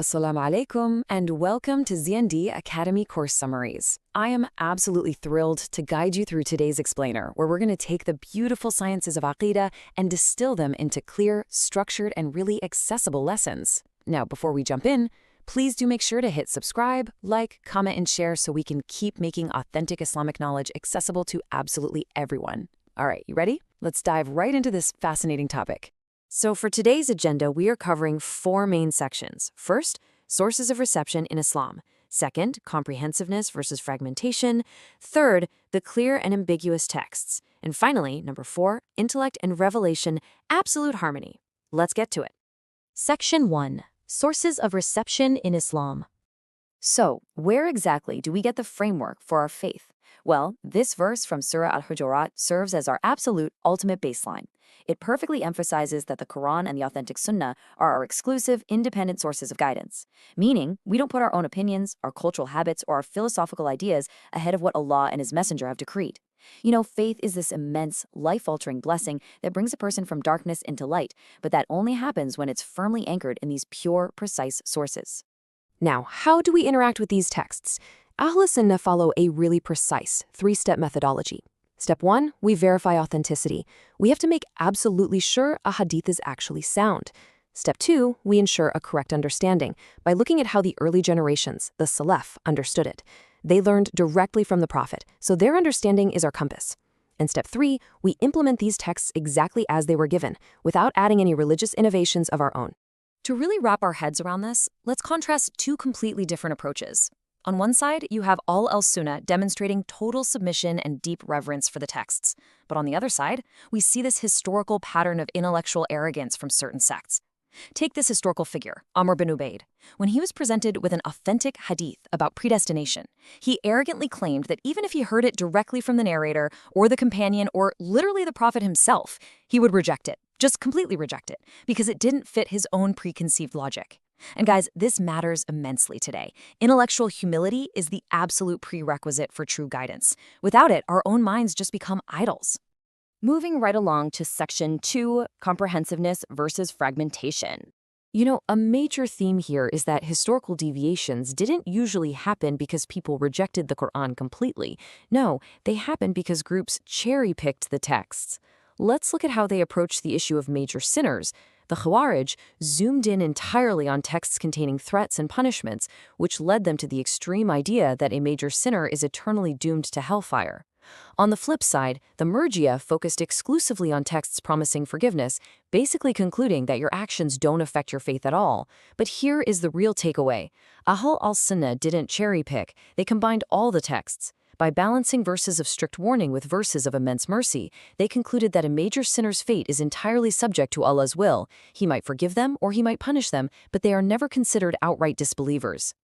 Assalamu alaikum and welcome to Z&D Academy course summaries. I am absolutely thrilled to guide you through today's explainer, where we're going to take the beautiful sciences of Aqidah and distill them into clear, structured, and really accessible lessons. Now, before we jump in, please do make sure to hit subscribe, like, comment, and share so we can keep making authentic Islamic knowledge accessible to absolutely everyone. All right, you ready? Let's dive right into this fascinating topic. So for today's agenda, we are covering four main sections. First, sources of reception in Islam. Second, comprehensiveness versus fragmentation. Third, the clear and ambiguous texts. And finally, number 4, intellect and revelation, absolute harmony. Let's get to it. Section 1, sources of reception in Islam. So, where exactly do we get the framework for our faith? Well, this verse from Surah Al-Hujurat serves as our absolute ultimate baseline. It perfectly emphasizes that the Quran and the authentic Sunnah are our exclusive, independent sources of guidance, meaning we don't put our own opinions, our cultural habits, or our philosophical ideas ahead of what Allah and His Messenger have decreed. You know, faith is this immense, life-altering blessing that brings a person from darkness into light, but that only happens when it's firmly anchored in these pure, precise sources. Now, how do we interact with these texts? al-Sunnah follow a really precise, three-step methodology. Step 1, we verify authenticity. We have to make absolutely sure a hadith is actually sound. Step 2, we ensure a correct understanding by looking at how the early generations, the Salaf, understood it. They learned directly from the Prophet, so their understanding is our compass. And step 3, we implement these texts exactly as they were given, without adding any religious innovations of our own. To really wrap our heads around this, let's contrast two completely different approaches. On one side, you have al-Sunnah demonstrating total submission and deep reverence for the texts. But on the other side, we see this historical pattern of intellectual arrogance from certain sects. Take this historical figure, Amr bin Ubaid. When he was presented with an authentic hadith about predestination, he arrogantly claimed that even if he heard it directly from the narrator or the companion or literally the Prophet himself, he would reject it, just completely reject it, because it didn't fit his own preconceived logic. And guys, this matters immensely today. Intellectual humility is the absolute prerequisite for true guidance. Without it, our own minds just become idols. Moving right along to section 2, comprehensiveness versus fragmentation. You know, a major theme here is that historical deviations didn't usually happen because people rejected the Quran completely. No, they happened because groups cherry-picked the texts. Let's look at how they approach the issue of major sinners. The Khawarij zoomed in entirely on texts containing threats and punishments, which led them to the extreme idea that a major sinner is eternally doomed to hellfire. On the flip side, the Murji'ah focused exclusively on texts promising forgiveness, basically concluding that your actions don't affect your faith at all. But here is the real takeaway. al-Sunnah didn't cherry-pick, they combined all the texts. By balancing verses of strict warning with verses of immense mercy, they concluded that a major sinner's fate is entirely subject to Allah's will. He might forgive them or he might punish them, but they are never considered outright disbelievers.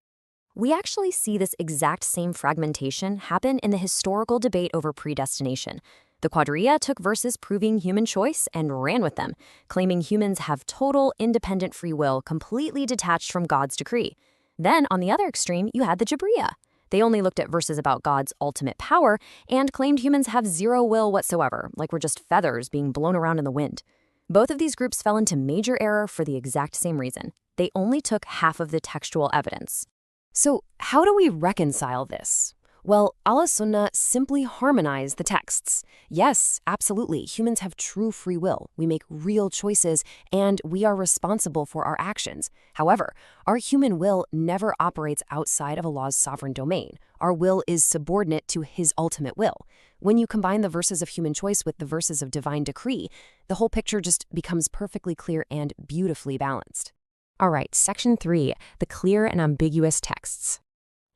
We actually see this exact same fragmentation happen in the historical debate over predestination. The Qadariyah took verses proving human choice and ran with them, claiming humans have total, independent free will completely detached from God's decree. Then, on the other extreme, you had the Jabriyah. They only looked at verses about God's ultimate power and claimed humans have zero will whatsoever, like we're just feathers being blown around in the wind. Both of these groups fell into major error for the exact same reason. They only took half of the textual evidence. So, how do we reconcile this? Well, al-Sunnah simply harmonize the texts. Yes, absolutely, humans have true free will. We make real choices, and we are responsible for our actions. However, our human will never operates outside of Allah's sovereign domain. Our will is subordinate to His ultimate will. When you combine the verses of human choice with the verses of divine decree, the whole picture just becomes perfectly clear and beautifully balanced. All right, section 3, the clear and ambiguous texts.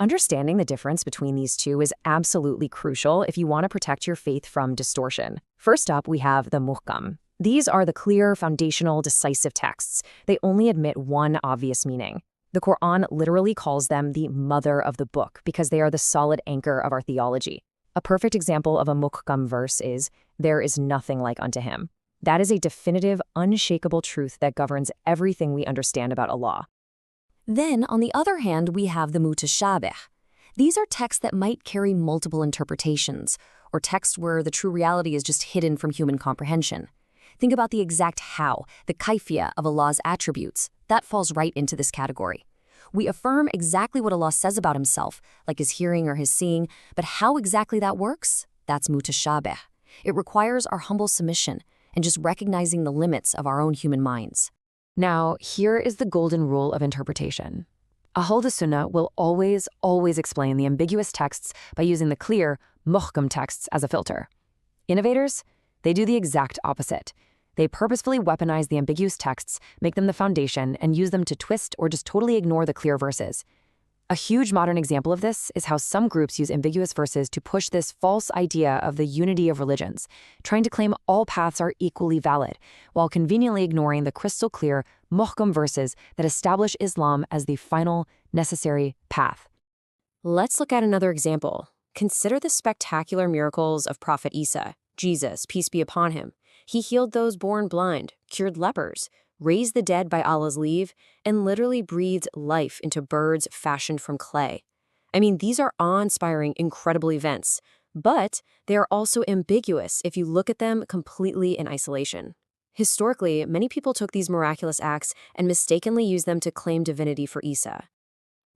Understanding the difference between these two is absolutely crucial if you want to protect your faith from distortion. First up, we have the muhkam. These are the clear, foundational, decisive texts. They only admit one obvious meaning. The Quran literally calls them the mother of the book because they are the solid anchor of our theology. A perfect example of a muhkam verse is, "There is nothing like unto him." That is a definitive, unshakable truth that governs everything we understand about Allah. Then, on the other hand, we have the mutashabih. These are texts that might carry multiple interpretations, or texts where the true reality is just hidden from human comprehension. Think about the exact how, the kaifiyah of Allah's attributes. That falls right into this category. We affirm exactly what Allah says about himself, like his hearing or his seeing, but how exactly that works? That's mutashabih. It requires our humble submission and just recognizing the limits of our own human minds. Now, here is the golden rule of interpretation. al-Sunnah will always explain the ambiguous texts by using the clear, muhkam texts as a filter. Innovators, they do the exact opposite. They purposefully weaponize the ambiguous texts, make them the foundation, and use them to twist or just totally ignore the clear verses. A huge modern example of this is how some groups use ambiguous verses to push this false idea of the unity of religions, trying to claim all paths are equally valid, while conveniently ignoring the crystal clear, muhkam verses that establish Islam as the final, necessary path. Let's look at another example. Consider the spectacular miracles of Prophet Isa, Jesus, peace be upon him. He healed those born blind, cured lepers, raised the dead by Allah's leave, and literally breathed life into birds fashioned from clay. I mean, these are awe-inspiring, incredible events, but they are also ambiguous if you look at them completely in isolation. Historically, many people took these miraculous acts and mistakenly used them to claim divinity for Isa.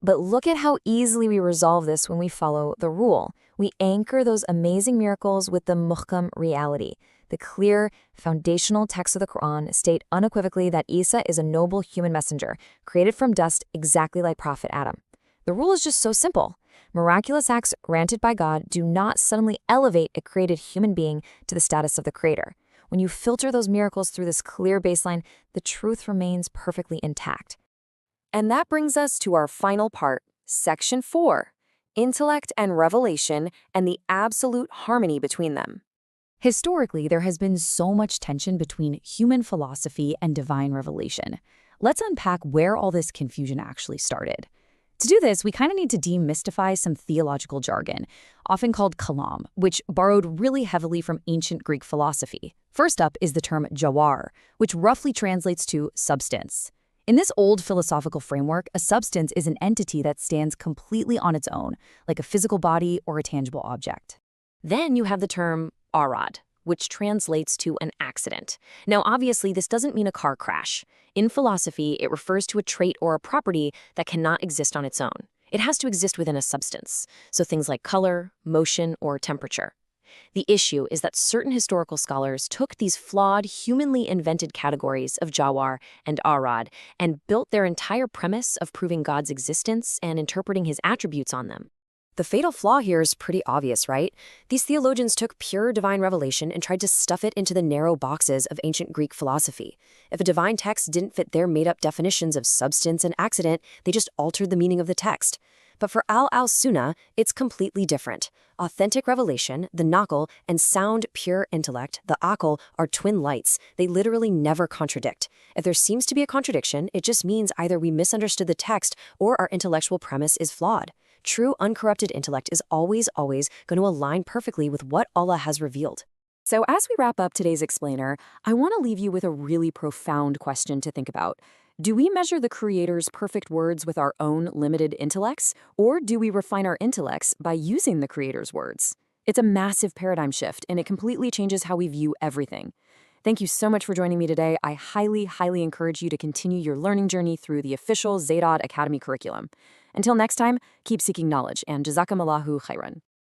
But look at how easily we resolve this when we follow the rule. We anchor those amazing miracles with the muhkam reality. The clear, foundational texts of the Quran state unequivocally that Isa is a noble human messenger, created from dust exactly like Prophet Adam. The rule is just so simple. Miraculous acts granted by God do not suddenly elevate a created human being to the status of the creator. When you filter those miracles through this clear baseline, the truth remains perfectly intact. And that brings us to our final part, Section 4, Intellect and Revelation and the absolute harmony between them. Historically, there has been so much tension between human philosophy and divine revelation. Let's unpack where all this confusion actually started. To do this, we kind of need to demystify some theological jargon, often called kalam, which borrowed really heavily from ancient Greek philosophy. First up is the term jawar, which roughly translates to substance. In this old philosophical framework, a substance is an entity that stands completely on its own, like a physical body or a tangible object. Then you have the term arad, which translates to an accident. Now, obviously, this doesn't mean a car crash. In philosophy, it refers to a trait or a property that cannot exist on its own. It has to exist within a substance, so things like color, motion, or temperature. The issue is that certain historical scholars took these flawed, humanly invented categories of jawar and arad and built their entire premise of proving God's existence and interpreting his attributes on them. The fatal flaw here is pretty obvious, right? These theologians took pure divine revelation and tried to stuff it into the narrow boxes of ancient Greek philosophy. If a divine text didn't fit their made-up definitions of substance and accident, they just altered the meaning of the text. But for al-Sunnah, it's completely different. Authentic revelation, the naql, and sound, pure intellect, the aql, are twin lights. They literally never contradict. If there seems to be a contradiction, it just means either we misunderstood the text or our intellectual premise is flawed. True, uncorrupted intellect is always going to align perfectly with what Allah has revealed. So as we wrap up today's explainer, I want to leave you with a really profound question to think about. Do we measure the Creator's perfect words with our own limited intellects, or do we refine our intellects by using the Creator's words? It's a massive paradigm shift, and it completely changes how we view everything. Thank you so much for joining me today. I highly encourage you to continue your learning journey through the official Z&D Academy curriculum. Until next time, keep seeking knowledge, and jazakumullahu khairan.